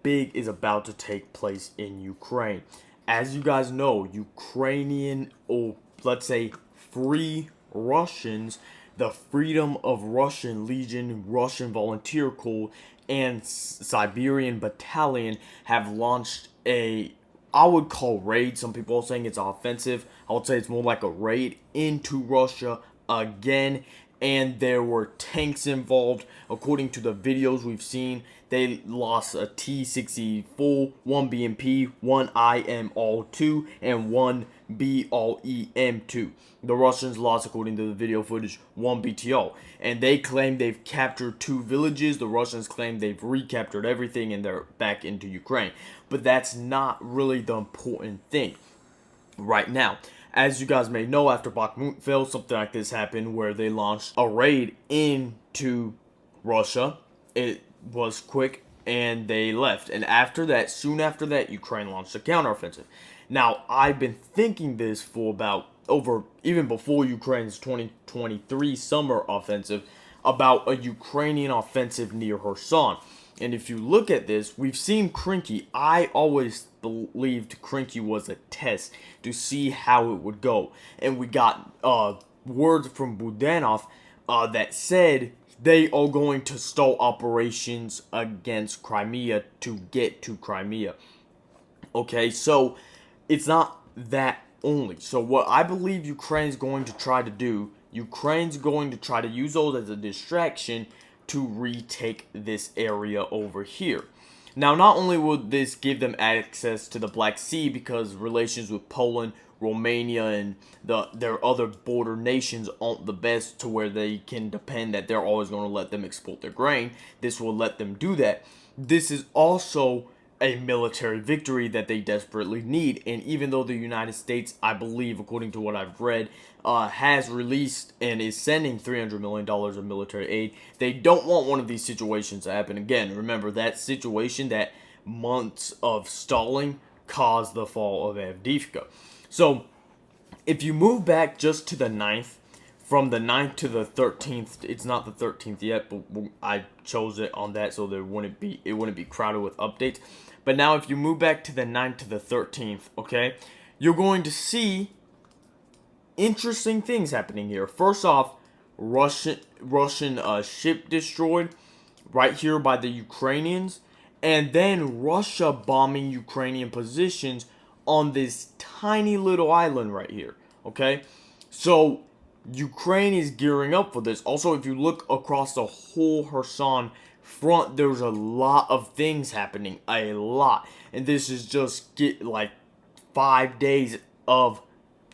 big is about to take place in Ukraine. As you guys know, Ukrainian, or let's say free Russians, the Freedom of Russian Legion, Russian Volunteer Corps, and Siberian Battalion have launched I would call raid. Some people are saying it's offensive. I would say it's more like a raid into Russia again. And there were tanks involved. According to the videos we've seen, they lost a T-64, one BMP, one IMR-2, and one BREM-2. The Russians lost, according to the video footage, one BTO. And they claim they've captured 2 villages. The Russians claim they've recaptured everything and they're back into Ukraine. But that's not really the important thing right now. As you guys may know, after Bakhmut fell, something like this happened where they launched a raid into Russia. It was quick and they left. And after that, soon after that, Ukraine launched a counteroffensive. Now, I've been thinking this for even before Ukraine's 2023 summer offensive, about a Ukrainian offensive near Kherson. And if you look at this, we've seen Krinky. I always believed Krinky was a test to see how it would go. And we got words from Budanov that said they are going to start operations against Crimea to get to Crimea. Okay, so it's not that only. So what I believe Ukraine's going to try to do, Ukraine's going to try to use those as a distraction to retake this area over here. Now, not only will this give them access to the Black Sea, because relations with Poland, Romania, and their other border nations aren't the best to where they can depend that they're always going to let them export their grain. This will let them do that. This is also a military victory that they desperately need. And even though the United States, I believe, according to what I've read, has released and is sending $300 million of military aid, they don't want one of these situations to happen again. Remember, that situation, that months of stalling, caused the fall of Avdiivka. So, if you move back just to the 9th, from the 9th to the 13th, it's not the 13th yet, but I chose it on that so it wouldn't be crowded with updates. But now if you move back to the 9th to the 13th, okay, you're going to see interesting things happening here. First off, Russian ship destroyed right here by the Ukrainians, and then Russia bombing Ukrainian positions on this tiny little island right here, okay? So Ukraine is gearing up for this. Also, if you look across the whole Kherson front, there's a lot of things happening, a lot. And this is just like 5 days of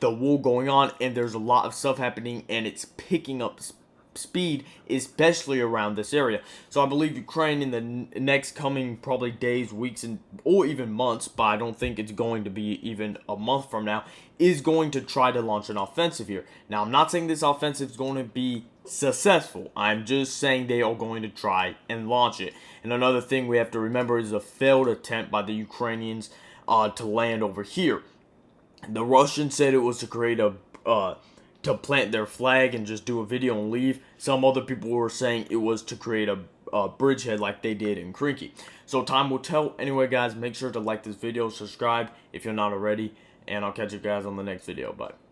the war going on, and there's a lot of stuff happening, and it's picking up speed, especially around this area. So I believe Ukraine in the next coming probably days, weeks, or even months, but I don't think it's going to be even a month from now, is going to try to launch an offensive here. Now, I'm not saying this offensive is going to be successful. I'm just saying they are going to try and launch it. And another thing we have to remember is a failed attempt by the Ukrainians to land over here. The Russians said it was to create to plant their flag and just do a video and leave. Some other people were saying it was to create a bridgehead like they did in Krinky. So time will tell. Anyway, guys, make sure to like this video, subscribe if you're not already, and I'll catch you guys on the next video. Bye.